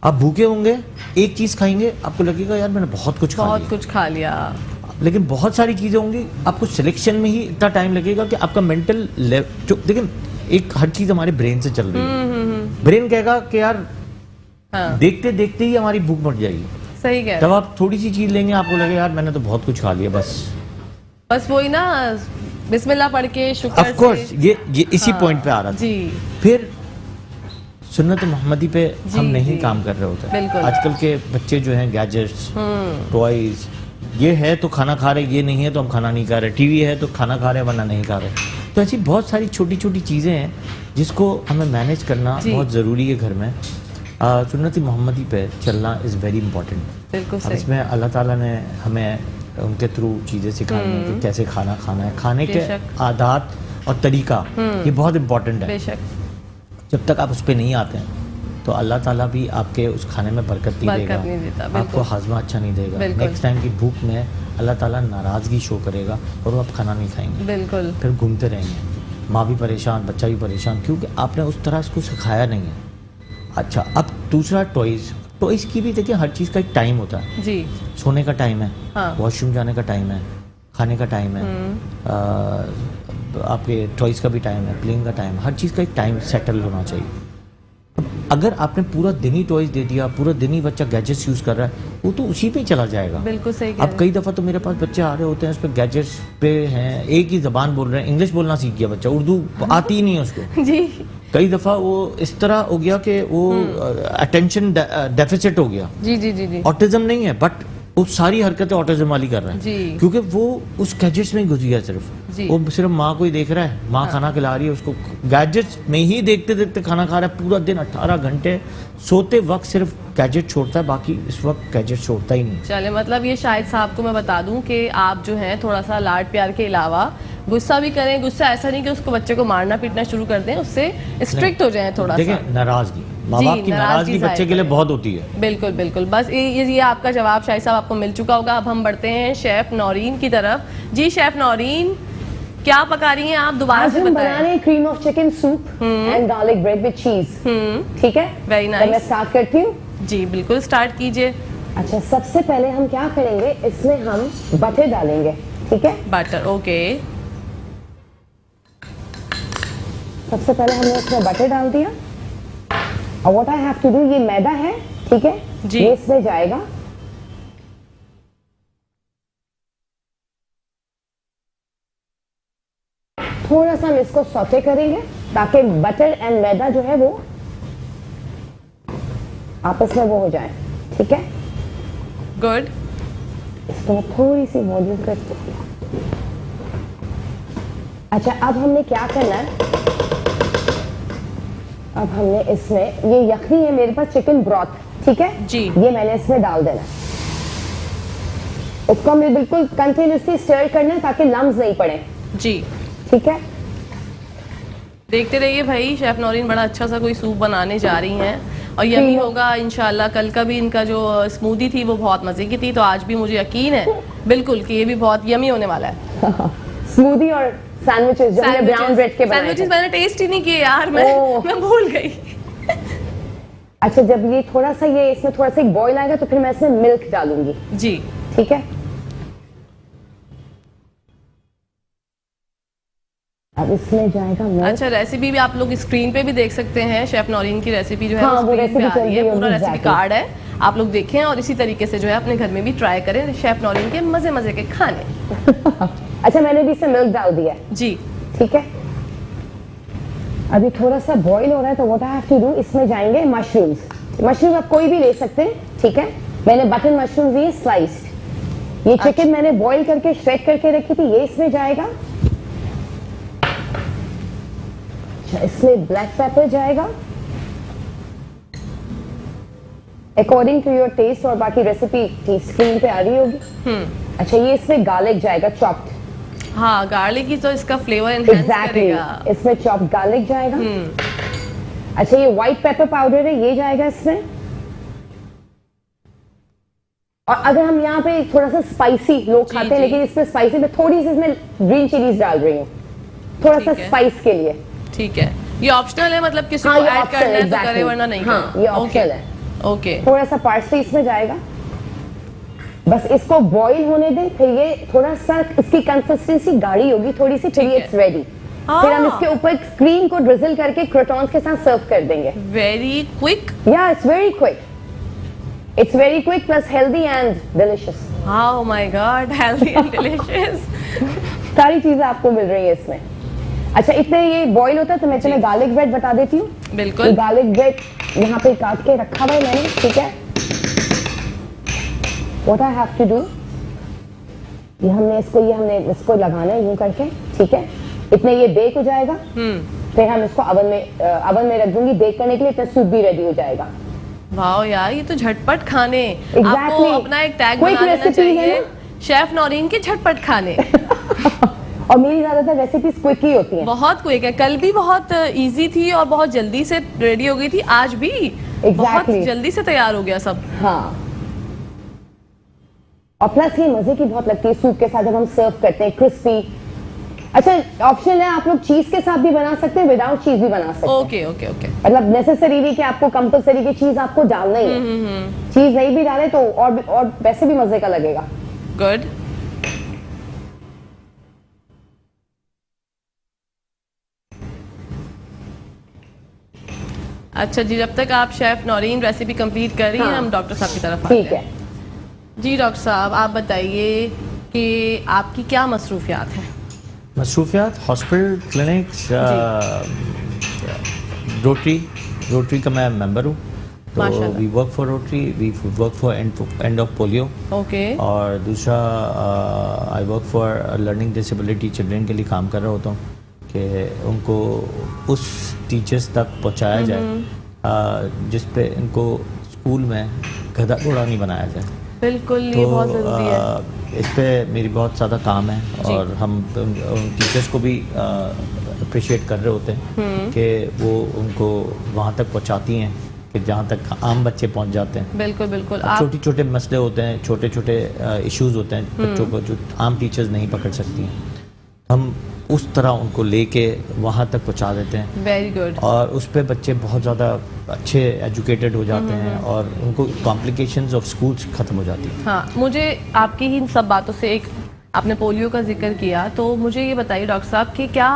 आप भूखे होंगे, एक चीज़ खाएंगे, आपको लगेगा यार मैंने बहुत कुछ खा लिया। लेकिन बहुत सारी चीज़ें होंगी, आपको सिलेक्शन में ही इतना टाइम लगेगा कि आपका मेंटल जो देखिए, एक हर चीज़ हमारे ब्रेन से चल रही है। ब्रेन कहेगा कि यार देखते देखते ही हमारी भूख मर जाएगी। सही कह रहे हैं। तब आप थोड़ी सी चीज़ लेंगे, आपको लगेगा यार मैंने तो बहुत कुछ खा लिया, बस वही ना, बिस्मिल्लाह पढ़ के शुक्र से। ऑफ कोर्स ये इसी पॉइंट पे आ रहा था। जी। फिर सुन्नत मोहम्मदी पे हम नहीं काम कर रहे होते। आजकल के बच्चे जो हैं गैजेट्स, टॉयज, ये है तो खाना खा रहे, ये नहीं है तो हम खाना नहीं खा रहे, टीवी है तो खाना खा रहे वरना नहीं खा रहे। तो ऐसी बहुत सारी छोटी छोटी चीज़ें हैं जिसको हमें मैनेज करना बहुत ज़रूरी है घर में। सुन्नत मोहम्मदी पे चलना इज़ वेरी इंपॉर्टेंट। बिल्कुल सही। इसमें अल्लाह ताला ने हमें उनके थ्रू चीज़ें सिखाई हैं कि कैसे खाना खाना है, खाने के आदात और तरीका, ये बहुत इंपॉर्टेंट है। बेशक। जब तक आप उस पर नहीं आते हैं तो अल्लाह ताला भी आपके उस खाने में बरकत नहीं देगा, आपको हाजमा अच्छा नहीं देगा। नेक्स्ट टाइम की भूख में अल्लाह ताला नाराज़गी शो करेगा और वो आप खाना नहीं खाएंगे। बिल्कुल। फिर घूमते रहेंगे, माँ भी परेशान, बच्चा भी परेशान, क्योंकि आपने उस तरह इसको सिखाया नहीं है। अच्छा, अब दूसरा टॉयज़ की भी देखिए, हर चीज़ का एक टाइम होता है। जी। सोने का टाइम है, वॉशरूम जाने का टाइम है, खाने का टाइम है, आपके टॉयज़ का भी टाइम है, प्लेइंग का टाइम है, हर चीज़ का एक टाइम सेटल होना चाहिए। अगर आपने पूरा दिन ही टॉयज़ दे दिया, पूरा दिन ही बच्चा गैजेट्स यूज़ कर रहा है, वो तो उसी पे ही चला जाएगा। बिल्कुल सही। अब कई दफ़ा तो मेरे पास बच्चे आ रहे होते हैं, उस पर गैजेट्स पे हैं, एक ही ज़बान बोल रहे हैं, इंग्लिश बोलना सीख गया बच्चा, उर्दू आती ही नहीं है उसको। जी। कई दफ़ा वो इस तरह हो गया कि वो अटेंशन डेफिसिट हो गया। जी जी जी जी। ऑटिज्म नहीं है, बट वो सारी हरकतें ऑटिज्म वाली कर रहा है, क्योंकि वो उस गैजेट्स में ही घुस गया। सिर्फ वो सिर्फ माँ को ही देख रहा है, माँ खाना खिला रही है उसको, गैजेट्स में ही देखते देखते खाना खा रहा है पूरा दिन, 18 घंटे। सोते वक्त सिर्फ गैजेट छोड़ता है, बाकी इस वक्त गैजेट छोड़ता ही नहीं। चले, मतलब ये शाहिद साहब को मैं बता दूं कि आप जो हैं थोड़ा सा लाड प्यार के अलावा गुस्सा भी करें। गुस्सा ऐसा नहीं कि उसको बच्चे को मारना पीटना शुरू कर दें, उससे स्ट्रिक्ट हो जाएं थोड़ा सा। देखिए, नाराजगी, माँ बाप की नाराजगी बच्चे के लिए बहुत होती है। बिल्कुल बिल्कुल। बस ये आपका जवाब शाहिद साहब आपको मिल चुका होगा। अब हम बढ़ते हैं शेफ नौरीन की तरफ। जी शेफ नौरीन, क्या पका रही हैं आप? दोबारा से बताएं। बना रहे हैं cream of chicken soup and garlic bread with चीज। ठीक है, वेरी नाइस। मैं स्टार्ट करती हूँ। जी बिल्कुल, स्टार्ट कीजिए। अच्छा, सबसे पहले हम क्या करेंगे, इसमें हम बटर डालेंगे। ठीक है, बटर, ओके। सबसे पहले हमने इसमें बटर डाल दिया। और what I have to do, ये मैदा है, ठीक है जी, ये इसमें जाएगा। थोड़ा सा हम इसको सौटे करेंगे ताकि बटर एंड मैदा जो है वो आपस में वो हो जाए। ठीक है, गुड। इसको मैं थोड़ी सी वॉल्यूम करती हूँ। अच्छा, अब हमने क्या करना है, अब हमने इसमें ये यखनी है मेरे पास, चिकन ब्रॉथ, ठीक है जी, ये मैंने इसमें डाल देना। इसको हमें बिल्कुल कंटिन्यूसली स्टर करना है ताकि लम्स नहीं पड़े। जी ठीक है, देखते रहिए भाई, शेफ नौरीन बड़ा अच्छा सा कोई सूप बनाने जा रही हैं और यमी होगा इंशाल्लाह। कल का भी इनका जो स्मूदी थी वो बहुत मजे की थी, तो आज भी मुझे यकीन है बिल्कुल कि ये भी बहुत यमी होने वाला है। स्मूदी और सैंडविचेस जो हमने ब्राउन ब्रेड के बनाए थे। सैंडविचेस मैंने टेस्ट ही नहीं किए यार, मैं भूल गई। अच्छा, जब ये थोड़ा सा ये इसमें थोड़ा सा बॉईल आएगा तो फिर मैं इसमें मिल्क डालूंगी। जी ठीक है, अब इसमें जाएगा मिल्क। अच्छा, रेसिपी भी आप लोग स्क्रीन पे भी देख सकते हैं, शेफ नौरीन की रेसिपी जो है हाँ, वो वो स्क्रीन पे रेसिपी आ रही है, चल रही पूरा है, रेसिपी exactly। कार्ड है, आप लोग देखें और इसी तरीके से जो है अपने घर में भी ट्राई करें शेफ नौरीन के मजे मजे के खाने। अच्छा, मैंने भी इसमें मिल्क डाल दिया है। जी ठीक है, अभी थोड़ा सा बॉईल हो रहा है तो what I have to do, इसमें जाएंगे मशरूम्स। मशरूम आप कोई भी ले सकते हैं, ठीक है। मैंने बटन मशरूम लिए स्लाइस्ड। ये चिकन मैंने बॉईल करके श्रेड करके रखी थी, ये इसमें जाएगा। अच्छा, इसमें ब्लैक पेपर जाएगा अकॉर्डिंग टू योर टेस्ट, और बाकी रेसिपी स्क्रीन पे आ रही होगी। अच्छा, ये इसमें गार्लिक जाएगा चॉप्ड। हाँ, गार्लिक की तो इसका फ्लेवर एनहांस करेगा। इसमें चॉप्ड गार्लिक जाएगा। अच्छा, ये व्हाइट पेपर पाउडर है, ये जाएगा इसमें। और अगर हम यहाँ पे थोड़ा सा स्पाइसी लोग खाते हैं, लेकिन इसमें स्पाइसी में थोड़ी सी इसमें ग्रीन चिलीज डाल रही हूँ, थोड़ा सा स्पाइस के लिए। ठीक है, ये ऑप्शनल है, मतलब किसी हाँ, को ये ऐड optional करना है है, तो करे, वरना नहीं हाँ, करे। ये ऑप्शनल है। ओके, थोड़ा सा पार्सली इसमें जाएगा, बस इसको बॉईल होने दें, फिर ये थोड़ा सा इसकी कंसिस्टेंसी गाढ़ी होगी थोड़ी सी, फिर ये इट्स रेडी। फिर हम इसके ऊपर क्रीम को ड्रिजल करके क्रोटॉन्स के साथ सर्व कर देंगे। Very quick. या it's very quick, it's very quick plus healthy and delicious. Oh my God, healthy and delicious. सारी चीजें आपको मिल रही है इसमें। अच्छा, इतने ये बॉईल होता है तो मैं तुम्हें गार्लिक ब्रेड बता देती हूँ। बिल्कुल, गार्लिक ब्रेड यहाँ पे काट के रखा हुआ है मैंने, ठीक है। What I have to do, ये हमने इसको लगाना है यूं करके, ठीक है। इतने ये बेक हो जाएगा, फिर हम इसको अवन में रख दूंगी बेक करने के लिए, इतना सूप भी रेडी हो जाएगा। वाओ यार, ये तो झटपट खाने। Exactly। आपको अपना एक टैग Quick बना लेना recipes है चाहिए, ना? शेफ नौरीन के झटपट खाने। और मेरी ज्यादातर रेसिपीज क्विक ही होती हैं। बहुत क्विक है, कल भी बहुत इजी थी और बहुत जल्दी से रेडी हो गई थी, आज भी बहुत जल्दी से तैयार हो गया सब। हाँ, और प्लस ये मजे की बहुत लगती है सूप के साथ जब हम सर्व करते हैं, क्रिस्पी। अच्छा, ऑप्शनल है, आप लोग चीज के साथ भी बना सकते हैं, विदाउट चीज भी बना सकते हैं। ओके ओके ओके, मतलब नेसेसरी नहीं कि आपको कंपलसरी की चीज आपको डालना ही है। चीज नहीं भी डाले तो और वैसे भी मजे का लगेगा। गुड। अच्छा जी, जब तक आप शेफ नौरीन रेसिपी कंप्लीट कर रही हैं, हम डॉक्टर साहब की तरफ आते हैं। ठीक है जी डॉक्टर साहब, आप बताइए कि आपकी क्या मसरूफियात है? मसरूफियात, हॉस्पिटल, क्लिनिक्स, रोटरी का मैं मेंबर हूँ, तो we work for Rotary, we work for end of polio. Okay. और दूसरा I work for learning disability children के लिए काम कर रहा होता हूँ कि उनको उस टीचर्स तक पहुँचाया जाए जिस पे इनको स्कूल में गधा घोड़ा नहीं बनाया जाए। बिल्कुल, ये बहुत ज़रूरी है। इस पे मेरी बहुत ज़्यादा काम है और हम टीचर्स को भी अप्रिशिएट कर रहे होते हैं कि वो उनको वहाँ तक पहुँचाती हैं कि जहाँ तक आम बच्चे पहुँच जाते हैं। बिल्कुल बिल्कुल। छोटे छोटे मसले होते हैं, छोटे छोटे इश्यूज होते हैं बच्चों को जो आम टीचर्स नहीं पकड़ सकती हैं, हम उस तरह उनको लेके वहाँ तक पहुँचा देते हैं। Very good. और उस पे बच्चे बहुत ज़्यादा अच्छे एजुकेटेड हो जाते हैं और उनको कॉम्प्लिकेशंस ऑफ स्कूल्स ख़त्म हो जाती हैं। हाँ, मुझे आपकी ही इन सब बातों से एक, आपने पोलियो का जिक्र किया, तो मुझे ये बताइए डॉक्टर साहब कि क्या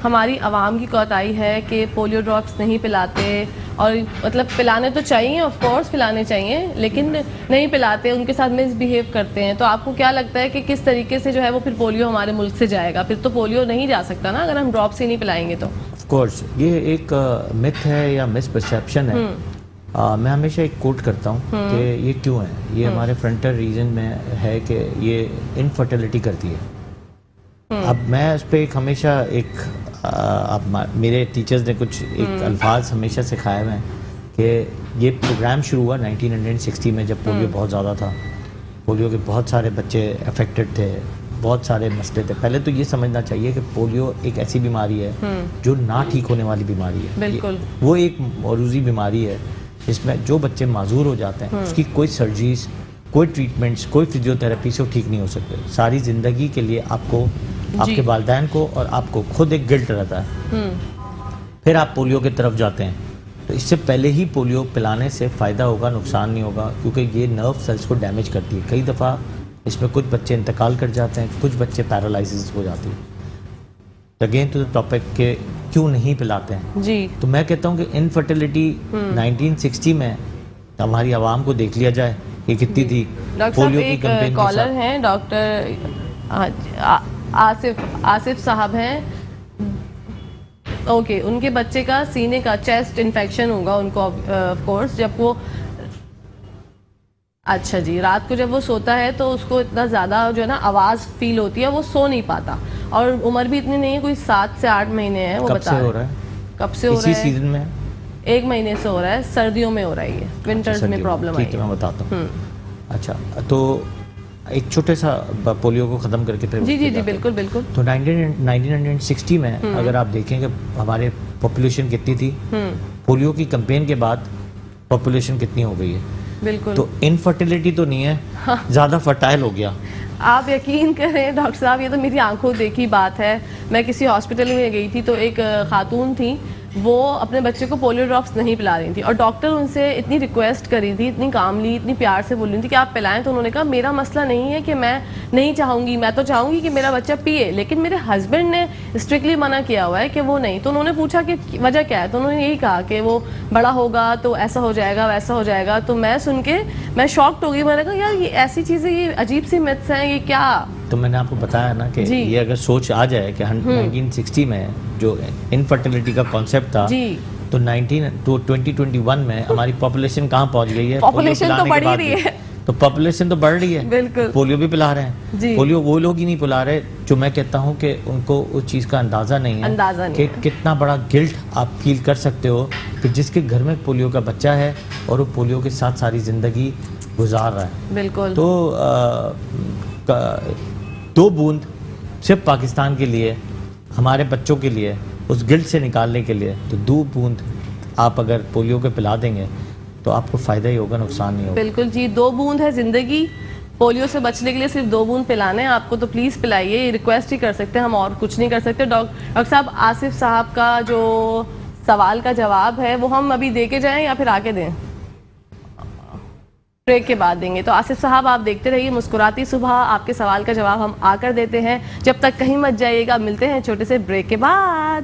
हमारी आवाम की कोताही है कि पोलियो ड्रॉप्स नहीं पिलाते, और मतलब पिलाने तो चाहिए, ऑफ कोर्स पिलाने चाहिए, लेकिन नहीं पिलाते, उनके साथ मिसबिहेव करते हैं, तो आपको क्या लगता है कि किस तरीके से जो है वो फिर पोलियो हमारे मुल्क से जाएगा? फिर तो पोलियो नहीं जा सकता ना अगर हम ड्रॉप्स ही नहीं पिलाएंगे तो। ऑफ कोर्स ये एक मिथ है या मिसपरसेप्शन है। मैं हमेशा एक कोट करता हूँ कि ये क्यों है, ये हमारे फ्रंटल रीजन में है कि ये इनफर्टिलिटी करती है। अब मैं उस पर एक हमेशा एक अब मेरे टीचर्स ने कुछ एक अल्फाज हमेशा सिखाए हुए हैं कि ये प्रोग्राम शुरू हुआ 1960 में जब पोलियो बहुत ज़्यादा था। पोलियो के बहुत सारे बच्चे अफेक्टेड थे, बहुत सारे मसले थे। पहले तो ये समझना चाहिए कि पोलियो एक ऐसी बीमारी है जो ना ठीक होने वाली बीमारी है। बिल्कुल। वो एक मौरूजी बीमारी है इसमें जो बच्चे माजूर हो जाते हैं उसकी कोई सर्जरीज, कोई ट्रीटमेंट्स, कोई फिजियोथेरेपी से वो ठीक नहीं हो सकते। सारी ज़िंदगी के लिए आपको, आपके वालिदैन को और आपको खुद एक गिल्ट रहता है। फिर आप पोलियो की तरफ जाते हैं, तो इससे पहले ही पोलियो पिलाने से फ़ायदा होगा, नुकसान नहीं होगा, क्योंकि ये नर्व सेल्स को डैमेज करती है। कई दफ़ा इसमें कुछ बच्चे इंतकाल कर जाते हैं, कुछ बच्चे पैरालिसिस हो जाती है। अगेन टू द टॉपिक के क्यों नहीं पिलाते हैं जी। तो मैं कहता हूँ कि इनफर्टिलिटी 1960 में हमारी आवाम को देख लिया जाए ये कितनी थी। डॉक्टर साहब एक कॉलर हैं, डॉक्टर आसिफ साहब हैं। ओके, उनके बच्चे का सीने का चेस्ट इन्फेक्शन होगा उनको ऑफ कोर्स, जब वो अच्छा जी रात को जब वो सोता है तो उसको इतना ज़्यादा जो है ना आवाज़ फील होती है, वो सो नहीं पाता, और उम्र भी इतनी नहीं है, कोई 7 से 8 महीने है। वो कब बता से हो रहा है? कब से हो रहा है? इसी सीजन में 1 महीने से हो रहा है, सर्दियों में हो रहा है, ये विंटर्स में प्रॉब्लम आई ठीक है, मैं बताता हूँ। अच्छा, तो एक छोटे सा पोलियो को ख़त्म करके फिर जी जी जी बिल्कुल बिल्कुल। तो 1960 में अगर आप देखें कि हमारे पॉपुलेशन कितनी थी, पोलियो की कैंपेन के बाद पॉपुलेशन कितनी हो गई है। बिल्कुल। तो इनफर्टिलिटी तो नहीं है, ज़्यादा फर्टाइल हो गया। आप यकीन करें डॉक्टर साहब, ये तो मेरी आंखों देखी बात है। मैं किसी हॉस्पिटल में गई थी तो एक खातून थी, वो अपने बच्चे को पोलियो ड्रॉप्स नहीं पिला रही थी, और डॉक्टर उनसे इतनी रिक्वेस्ट करी थी, इतनी कामली, इतनी प्यार से बोल रही थी कि आप पिलाएं। तो उन्होंने कहा मेरा मसला नहीं है कि मैं नहीं चाहूँगी, मैं तो चाहूँगी कि मेरा बच्चा पिए, लेकिन मेरे हस्बैंड ने स्ट्रिक्टली मना किया हुआ है कि वो नहीं। तो उन्होंने पूछा कि वजह क्या है, तो उन्होंने यही कहा कि वो बड़ा होगा तो ऐसा हो जाएगा, वैसा हो जाएगा। तो मैं सुन के मैं शॉक्ड हो गई। मैंने कहा यार ये ऐसी चीज़ें, ये अजीब सी मिथ्स हैं, ये क्या। तो मैंने आपको बताया ना कि ये अगर सोच आ जाए कि 1960 में जो इनफर्टिलिटी का कॉन्सेप्ट था, तो 2021 में हमारी पॉपुलेशन कहाँ पहुँच गई है। पॉपुलेशन तो बढ़ ही रही है, तो पॉपुलेशन तो बढ़ रही है, बिल्कुल। पोलियो भी पिला रहे हैं। पोलियो वो लोग ही नहीं पिला रहे जो मैं कहता हूँ कि उनको उस चीज़ का अंदाज़ा नहीं है कि कितना बड़ा गिल्ट आप फील कर सकते हो कि जिसके घर में पोलियो का बच्चा है और वो पोलियो के साथ सारी ज़िंदगी गुजार रहा है। बिल्कुल। तो 2 बूंद सिर्फ पाकिस्तान के लिए, हमारे बच्चों के लिए, उस गिल्ट से निकालने के लिए, तो 2 बूंद आप अगर पोलियो के पिला देंगे तो आपको फ़ायदा ही होगा, नुकसान नहीं होगा। बिल्कुल जी, 2 बूंद है ज़िंदगी। पोलियो से बचने के लिए सिर्फ 2 बूंद पिलाने हैं आपको, तो प्लीज़ पिलाइए, रिक्वेस्ट ही कर सकते हैं हम, और कुछ नहीं कर सकते। डॉक्टर साहब, आसिफ साहब का जो सवाल का जवाब है वो हम अभी दे के जाएँ या फिर आके दें? ब्रेक के बाद देंगे। तो आसिफ साहब आप देखते रहिए मुस्कुराती सुबह, आपके सवाल का जवाब हम आकर देते हैं। जब तक कहीं मत जाइएगा, मिलते हैं छोटे से ब्रेक के बाद।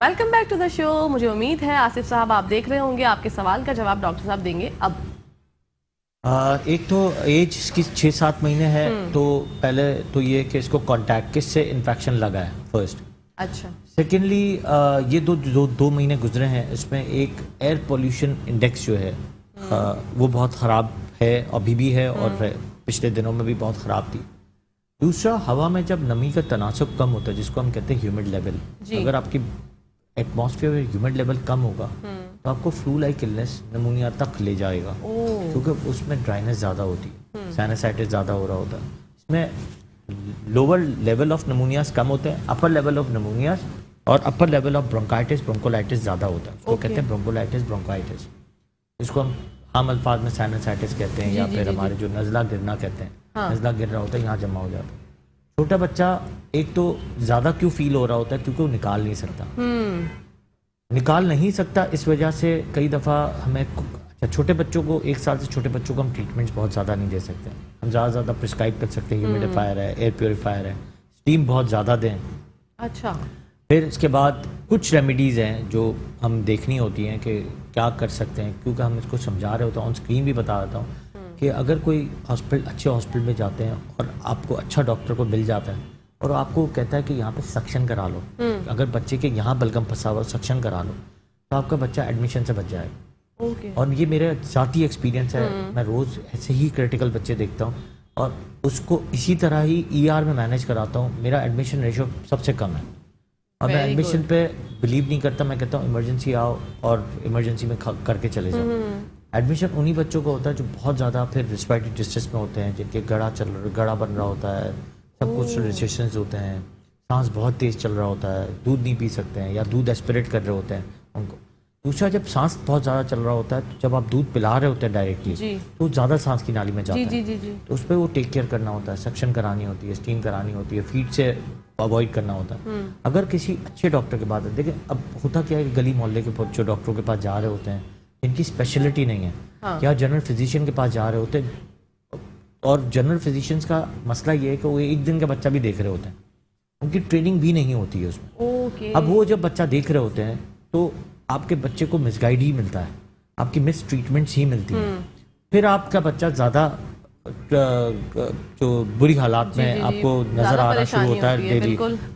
Welcome back to the show. मुझे उम्मीद है आसिफ साहब आप देख रहे होंगे, आपके सवाल का जवाब डॉक्टर साहब देंगे अब। एक तो एज इसकी 6-7 महीने है, तो पहले तो ये कि इसको कांटेक्ट किससे इन्फेक्शन लगा है फर्स्ट। अच्छा। सेकेंडली ये दो महीने गुजरे हैं, इसमें एक एयर पोल्यूशन इंडेक्स जो है वो बहुत ख़राब है, अभी भी है और पिछले दिनों में भी बहुत ख़राब थी। दूसरा, हवा में जब नमी का तनासब कम होता है, जिसको हम कहते हैं ह्यूमिड लेवल, अगर आपकी एटमॉस्फेयर में ह्यूमिड लेवल कम होगा तो आपको फ्लू लाइक इलनेस, नमूनिया तक ले जाएगा, क्योंकि उसमें ड्राइनेस ज़्यादा होती है, साइनसाइटिस ज़्यादा हो रहा होता है। इसमें लोअर लेवल ऑफ नमूनियाज कम होते हैं, अपर लेवल ऑफ नमूनियाज और upper level of bronchitis, bronchiolitis ज़्यादा होता है। उसको कहते हैं ब्रोंकोलाइटिस, ब्रोंकाइटिस। इसको हम आम अल्फाज में साइनसाइटिस कहते हैं, या फिर हमारे जो नज़ला गिरना कहते हैं, नज़ला गिर रहा होता है, यहाँ जमा हो जाता है। छोटा बच्चा एक तो ज़्यादा क्यों फील हो रहा होता है, क्योंकि वो निकाल नहीं सकता। निकाल नहीं सकता, इस वजह से कई दफ़ा हमें, छोटे बच्चों को, 1 साल से छोटे बच्चों को हम ट्रीटमेंट्स बहुत ज़्यादा नहीं दे सकते। हम ज़्यादा से ज़्यादा प्रिस्क्राइब कर सकते हैं, ह्यूमिडिफायर है, एयर प्योरीफायर है, स्टीम बहुत ज़्यादा दें। अच्छा। फिर इसके बाद कुछ रेमेडीज़ हैं जो हम देखनी होती हैं कि क्या कर सकते हैं, क्योंकि हम इसको समझा रहे होते हैं, ऑन स्क्रीन भी बता देता हूँ कि अगर कोई हॉस्पिटल, अच्छे हॉस्पिटल में जाते हैं और आपको अच्छा डॉक्टर को मिल जाता है और आपको कहता है कि यहाँ पे सक्शन करा लो, अगर बच्चे के यहाँ बलगम फंसा हुआ, सक्शन करा लो, तो आपका बच्चा एडमिशन से बच जाएगा। और ये मेरा ज़ाती एक्सपीरियंस है, मैं रोज़ ऐसे ही क्रिटिकल बच्चे देखता हूँ और उसको इसी तरह ही ER में मैनेज कराता हूँ। मेरा एडमिशन रेशो सबसे कम है और मैं एडमिशन पे बिलीव नहीं करता। मैं कहता हूँ इमरजेंसी आओ और इमरजेंसी में करके चले जाओ। एडमिशन उन्हीं बच्चों को होता है जो बहुत ज़्यादा फिर रिस्पिरेटरी डिस्ट्रेस में होते हैं, जिनके गड़ा बन रहा होता है, सब कुछ रिसेशंस होते हैं, सांस बहुत तेज़ चल रहा होता है, दूध नहीं पी सकते हैं या दूध एस्पिरेट कर रहे होते हैं उनको। दूसरा, जब सांस बहुत ज़्यादा चल रहा होता है, तो जब आप दूध पिला रहे होते हैं डायरेक्टली, जी। तो ज़्यादा सांस की नाली में जाता जी है। जी जी जी। तो उस पर वो टेक केयर करना होता है, सक्शन करानी होती है, स्टीम करानी होती है, फीड से अवॉइड करना होता है। अगर किसी अच्छे डॉक्टर के पास, देखिए अब होता क्या है कि गली मोहल्ले के जो डॉक्टरों के पास जा रहे होते हैं, जिनकी स्पेशलिटी नहीं है, या जनरल फिजिशियन के पास जा रहे होते हैं, और जनरल फिजिशियंस का मसला ये है कि वो एक दिन का बच्चा भी देख रहे होते हैं, उनकी ट्रेनिंग भी नहीं होती है उसमें। ओके। अब वो जब बच्चा देख रहे होते हैं तो आपके बच्चे को मिसगाइड ही मिलता है, आपकी मिस ट्रीटमेंट्स ही मिलती हैं, फिर आपका बच्चा ज़्यादा जो बुरी हालात में आपको नजर आ रहा शुरू होता है,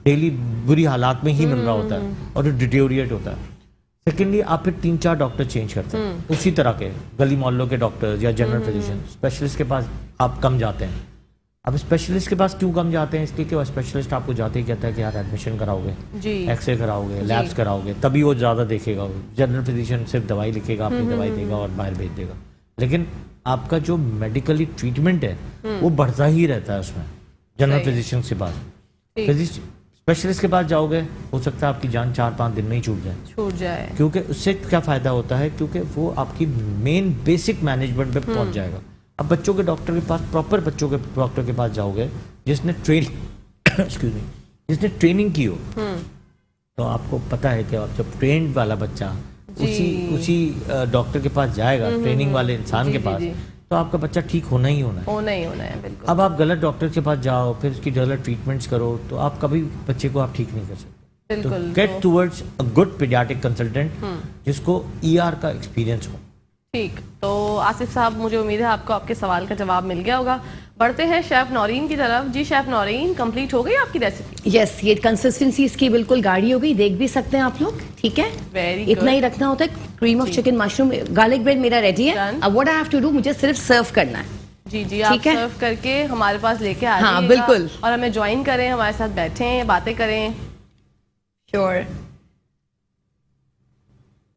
डेली बुरी हालात में ही मिल रहा होता है और डिटेरियोरेट होता है। सेकेंडली, आप फिर 3-4 डॉक्टर चेंज करते हैं, उसी तरह के गली मोहल्लों के डॉक्टर्स या जनरल फिजिशियन। स्पेशलिस्ट के पास आप कम जाते हैं। अब स्पेशलिस्ट के पास क्यों कम जाते हैं? इसलिए कि वो स्पेशलिस्ट आपको जाते ही कहता है कि यार एडमिशन कराओगे, एक्सरे कराओगे, लैब्स कराओगे, तभी वो ज़्यादा देखेगा। जनरल फिजिशियन सिर्फ दवाई लिखेगा, आपकी दवाई देगा और बाहर भेज देगा, लेकिन आपका जो मेडिकली ट्रीटमेंट है वो बढ़ता ही रहता है उसमें। जनरल फिजिशियन के पास, स्पेशलिस्ट के पास जाओगे, हो सकता है आपकी जान 4-5 दिन में ही छूट जाए। क्योंकि उससे क्या फ़ायदा होता है? क्योंकि वो आपकी मेन बेसिक मैनेजमेंट पे पहुंच जाएगा। अब बच्चों के डॉक्टर के पास, प्रॉपर बच्चों के डॉक्टर के पास जाओगे जिसने ट्रेनिंग की हो, तो आपको पता है कि आप जब ट्रेंड वाला बच्चा उसी डॉक्टर के पास जाएगा, ट्रेनिंग वाले इंसान के पास, तो आपका बच्चा ठीक होना ही होना है। बिल्कुल। अब आप गलत डॉक्टर के पास जाओ, फिर उसकी गलत ट्रीटमेंट्स करो, तो आप कभी बच्चे को आप ठीक नहीं कर सकते। तो get towards a good paediatric consultant जिसको ER का एक्सपीरियंस हो। ठीक, तो आसिफ साहब, मुझे उम्मीद है आपको आपके सवाल का जवाब मिल गया होगा। बढ़ते हैं शेफ नौरीन की तरफ। जी शेफ नौरीन, कंप्लीट हो गई आपकी रेसिपी? यस, ये कंसिस्टेंसी इसकी बिल्कुल गाढ़ी हो गई, देख भी सकते हैं आप लोग। ठीक है, वेरी इतना ही रखना होता है। Cream of chicken mushroom garlic bread मेरा रेडी है। अब what I have to do, मुझे सिर्फ सर्व करना है। जी जी, आप सर्व करके हमारे पास लेके आ जाइएगा। हाँ बिल्कुल, और हमें ज्वाइन करें, हमारे साथ बैठें, बातें करें। श्योर।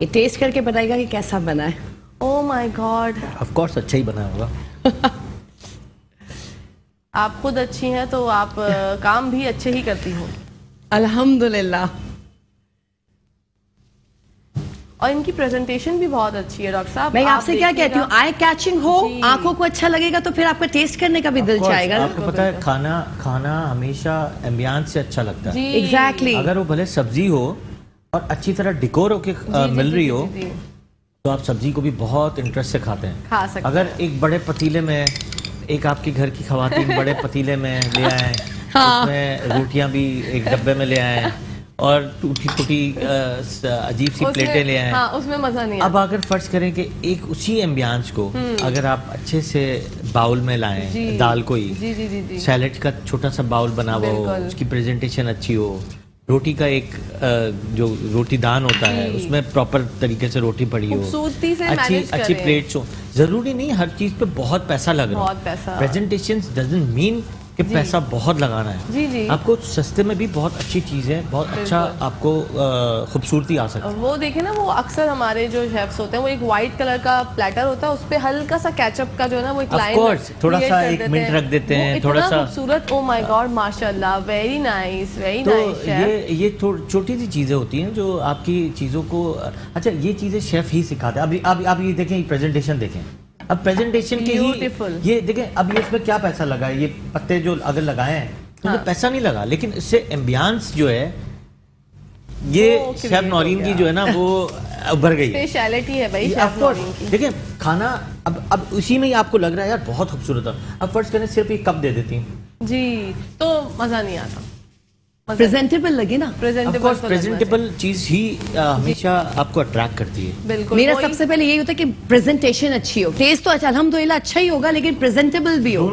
ये टेस्ट करके बताइएगा कि कैसा बना है। ओह माय गॉड, ऑफ कोर्स अच्छा ही बना होगा। आप खुद अच्छी हैं तो आप काम भी अच्छे ही करती होंगी। अल्हम्दुलिल्लाह। और इनकी प्रेजेंटेशन भी बहुत अच्छी है डॉक्टर साहब। मैं आपसे क्या कहती हूँ, आई कैचिंग हो, आंखों को अच्छा लगेगा तो फिर आपका टेस्ट करने का भी दिल चाहेगा। आपको पता है खाना हमेशा एम्बियंस से अच्छा लगता है। एग्जैक्टली। अगर वो भले सब्जी हो और अच्छी तरह डिकोर होके मिल रही हो, तो आप सब्जी को भी बहुत इंटरेस्ट से खाते हैं। खा सकते अगर एक बड़े पतीले में, एक आपकी घर की खवातीन बड़े पतीले में ले आए, उसमें रोटियां भी एक डब्बे में ले आए और टूटी अजीब सी प्लेटें ले आए, उसमें मजा नहीं। अब अगर फर्ज करें कि एक उसी एम्बियंस को अगर आप अच्छे से बाउल में लाएं, दाल को ही, सैलेड का छोटा सा बाउल बना हुआ हो, उसकी प्रेजेंटेशन अच्छी हो, रोटी का एक जो रोटी दान होता है उसमें प्रॉपर तरीके से रोटी पड़ी हो, अच्छी प्लेट्स हो। जरूरी नहीं हर चीज पे बहुत पैसा लग रहा है। प्रेजेंटेशन डजंट मीन कि पैसा बहुत लगाना है। जी जी, आपको सस्ते में भी बहुत अच्छी चीज़ है, बहुत अच्छा आपको खूबसूरती आ सकती है। वो देखे ना, वो अक्सर हमारे जो शेफ्स होते हैं, वो एक वाइट कलर का प्लेटर होता है, उस पे हल्का सा केचप का जो है ना वो एक लाइन थोड़ा सा एक मिनट रख देते हैं, थोड़ा सा खूबसूरत। ओ माय गॉड, माशाल्लाह, वेरी नाइस, वेरी नाइस। ये छोटी सी चीज़ें होती हैं जो आपकी चीज़ों को, अच्छा ये चीज़ें शेफ ही सिखाते हैं। अब ये देखें, प्रेजेंटेशन देखें, अब प्रेजेंटेशन के ही ये देखें, अब ये इसमें क्या पैसा लगा है, ये पत्ते जो अगर लगाए हैं तो पैसा नहीं लगा, लेकिन इससे एम्बियंस जो है ये शेफ नौरीन की जो है ना वो उभर गई, स्पेशलिटी है भाई शेफ नौरीन की। देखिए खाना अब उसी में ही आपको लग रहा है यार बहुत खूबसूरत है, अब फर्ज करें सिर्फ एक कप दे देती हैं जी तो मजा नहीं आता। प्रेजेंटेबल लगे ना, प्रेजेंटेबल चीज ही हमेशा आपको अट्रैक्ट करती है। बिल्कुल, मेरा सबसे पहले यही होता है कि प्रेजेंटेशन अच्छी हो, टेस्ट तो अच्छा अल्हम्दुलिल्लाह अच्छा ही होगा, लेकिन प्रेजेंटेबल भी हो।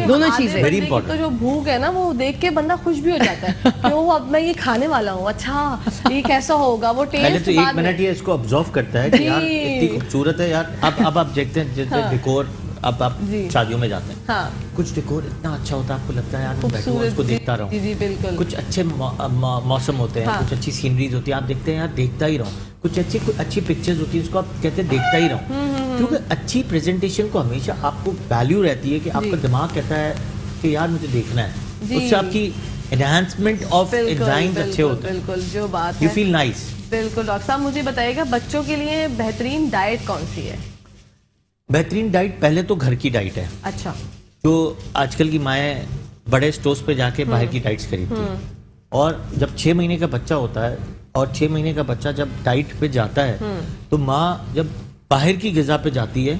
दोनों चीजें वेरी इंपॉर्टेंट। तो जो भूख है ना वो देख के बंदा खुश भी हो जाता है क्यों अब मैं ये खाने वाला हूँ, अच्छा ये कैसा होगा, वो टेस्ट पहले तो एक मिनट ये इसको ऑब्जर्व करता है कि यार इतनी खूबसूरत है यार। अब आप देखते हैं जैसे डेकोर, अब आप शादियों में जाते हैं, कुछ डेकोर इतना अच्छा होता है आपको लगता है यार मैं बैठूं उसको देखता रहूं। जी बिल्कुल। कुछ अच्छे मौसम होते हैं, कुछ अच्छी सीनरीज होती है, आप देखते हैं यार देखता ही रहूं। कुछ अच्छी पिक्चर्स होती है, उसको आप कहते हैं देखता ही रहूं। क्योंकि अच्छी प्रेजेंटेशन को हमेशा आपको वैल्यू रहती है कि आपका दिमाग कहता है कि यार मुझे देखना है, उससे आपकी एनहांसमेंट ऑफ एंजाइम्स अच्छे होते हैं। बिल्कुल, जो बात यू फील नाइस। बिल्कुल डॉक्टर साहब, मुझे बताइएगा बच्चों के लिए बेहतरीन डाइट कौन सी है? बेहतरीन डाइट पहले तो घर की डाइट है, अच्छा। जो आजकल की माएँ बड़े स्टोर्स पे जाके बाहर की डाइट्स खरीदती हैं। और जब 6 महीने का बच्चा होता है और 6 महीने का बच्चा जब डाइट पे जाता है तो माँ जब बाहर की गिजा पे जाती है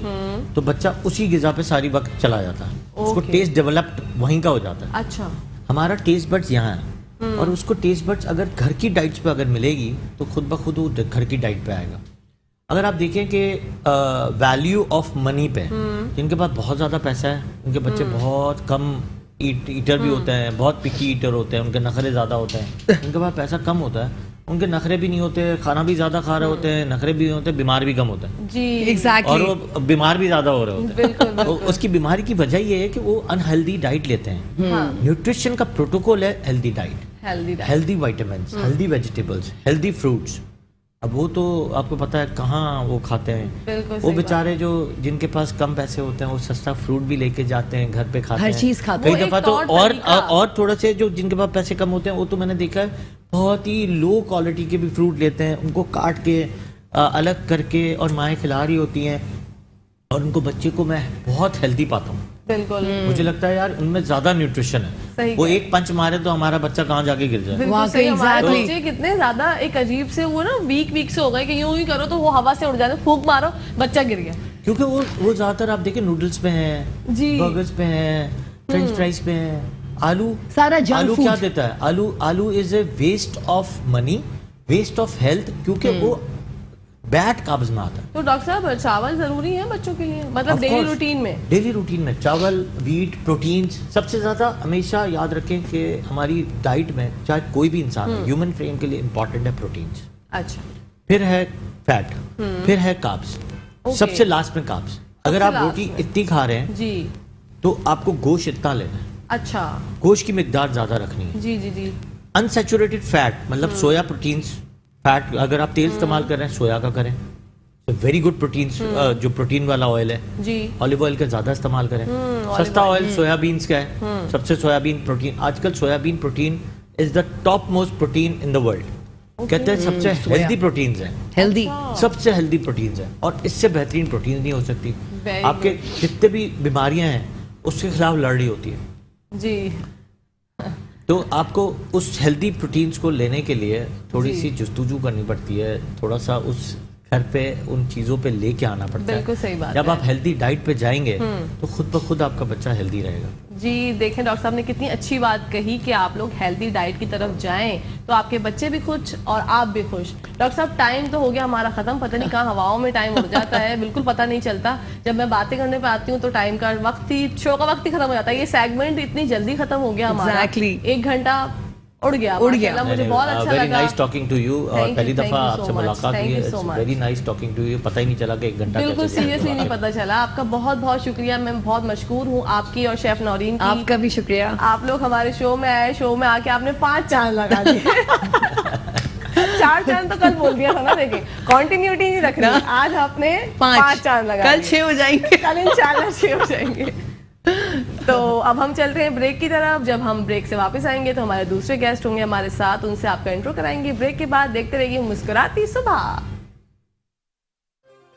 तो बच्चा उसी गिजा पे सारी वक्त चला जाता है, उसको टेस्ट डेवलप्ड वहीं का हो जाता है। अच्छा। हमारा टेस्ट बड्स यहाँ है और उसको टेस्ट बड्स अगर घर की डाइट्स पे अगर मिलेगी तो खुद ब खुद वो घर की डाइट पे आएगा। अगर आप देखें कि वैल्यू ऑफ मनी पे जिनके पास बहुत ज़्यादा पैसा है, उनके बच्चे बहुत कम ईटर भी होते हैं, बहुत पिकी ईटर होते हैं, उनके नखरे ज़्यादा होते हैं। उनके पास पैसा कम होता है, उनके नखरे भी नहीं होते, खाना भी ज़्यादा खा रहे होते हैं, नखरे भी नहीं होते, बीमार भी कम होते हैं जी एग्जैक्टली। और वो बीमार भी ज़्यादा हो रहे होते हैं। बिल्कुल तो उसकी बीमारी की वजह ये है कि वो अनहेल्दी डाइट लेते हैं। हाँ। न्यूट्रिशन का प्रोटोकॉल है healthy diet, healthy diet. Healthy vitamins, healthy vegetables, healthy fruits. अब वो तो आपको पता है कहाँ वो खाते हैं। बिल्कुल वो सही बेचारे जो जिनके पास कम पैसे होते हैं वो सस्ता फ्रूट भी लेके जाते हैं, घर पे खाते हैं, हर चीज खाते कई हैं। दफा वो तो एक तौर तरीका। और थोड़े से जो जिनके पास पैसे कम होते हैं वो तो मैंने देखा है बहुत ही लो क्वालिटी के भी फ्रूट लेते हैं, उनको काट के अलग करके और माएँ खिला रही होती हैं और उनको बच्चे को मैं बहुत हेल्दी पाता हूँ। बिल्कुल मुझे लगता है यार उनमें ज्यादा न्यूट्रिशन सही है। वो कहा। एक पंच मारे तो हमारा बच्चा कहाँ जाके गिर जाए। बिल्कुल वाकई, सही। हमारे exactly। बच्चे कितने ज्यादा एक अजीब से वो ना वीक से हो गए कि यूं ही करो तो वो हवा से उड़ जाते, फूंक मारो बच्चा गिर गया। क्योंकि वो ज्यादातर आप देखें नूडल्स पे हैं, जी। बर्गर्स पे हैं, फ्रेंच फ्राइज पे हैं। आलू सारा junk आलू food। क्या देता है? आलू is a waste of money, waste of health, क्योंकि वो बैड काब्ज में आता है। तो डॉक्टर साहब चावल जरूरी है बच्चों के लिए, मतलब Of डेली course। रूटीन में? डेली रूटीन में चावल, वीट, प्रोटीन्स सबसे ज्यादा हमेशा याद रखें कि हमारी डाइट में चाहे कोई भी इंसान है, ह्यूमन फ्रेम के लिए इंपॉर्टेंट है प्रोटीन्स, अच्छा। फिर है फैट, फिर है कार्ब्स, Okay। सबसे लास्ट में कार्ब्स। अगर सबसे आप last रोटी में। इतनी खा रहे हैं जी। तो आपको गोश्त इतना लेना है, अच्छा। गोश्त की मिकदार ज्यादा रखनी है। जी जी जी। अनसैचुरेटेड फैट मतलब सोया प्रोटीन्स, फैट अगर आप तेल इस्तेमाल कर रहे हैं सोया का करें, वेरी गुड प्रोटीन्स, जो प्रोटीन वाला ऑयल है। जी। ऑलिव ऑयल का ज्यादा इस्तेमाल करें। olive सस्ता ऑयल सोयाबीन्स का है, सबसे सोयाबीन प्रोटीन, आजकल soybean protein is the top most protein in the world. कहते हैं सबसे हेल्दी प्रोटीन्स हैं, हेल्दी। सबसे हेल्दी प्रोटीन्स हैं और इससे बेहतरीन प्रोटीन नहीं हो सकती। Very आपके जितने भी बीमारियां हैं उसके खिलाफ लड़ रही होती है। जी। तो आपको उस हेल्दी प्रोटीन्स को लेने के लिए थोड़ी जी। सी जुस्तुजू करनी पड़ती है, थोड़ा सा उस घर पे उन चीज़ों पे लेके आना पड़ता है। बिल्कुल सही बात जब है। आप हेल्दी डाइट पे जाएंगे तो खुद ब खुद आपका बच्चा हेल्दी रहेगा। जी देखें डॉक्टर साहब ने कितनी अच्छी बात कही कि आप लोग हेल्दी डाइट की तरफ जाएं तो आपके बच्चे भी खुश और आप भी खुश। डॉक्टर साहब टाइम तो हो गया हमारा खत्म, पता नहीं कहाँ हवाओं में टाइम उड़ जाता है, बिल्कुल पता नहीं चलता। जब मैं बातें करने पे आती हूँ तो टाइम का वक्त ही, शो का वक्त ही खत्म हो जाता है। ये सेगमेंट इतनी जल्दी खत्म हो गया हमारा। Exactly। 1 घंटा उड़ गया। उड़ गया। माशाल्लाह, मुझे बहुत अच्छा वेरी लगा। Nice talking to you. और Thank you, पहली thank दफा you so आपसे much, मुलाकात thank हुई है, you so it's much। Very nice talking to you. पता ही नहीं चला कि 1 घंटा बिल्कुल कैसे चला। सीरियसली नहीं पता चला। आपका बहुत बहुत शुक्रिया, मैं बहुत मशकूर हूँ आपकी और शेफ नौरीन की। आपका भी शुक्रिया। आप लोग हमारे शो में आए, शो में आके आपने 5 चांद लगा दिए। 4 चांद तो कल बोल दिया था ना, देखें कंटिन्यूटी नहीं रखनी। आज आपने 5 चांद लगा कल दिए। 6 हो जाएंगे। कल इंशाल्लाह 6 हो जाएंगे। तो अब हम चलते हैं ब्रेक की तरफ। जब हम ब्रेक से वापस आएंगे तो हमारे दूसरे गेस्ट होंगे हमारे साथ, उनसे आपका इंट्रो कराएंगे। ब्रेक के बाद देखते रहिए मुस्कुराती सुबह।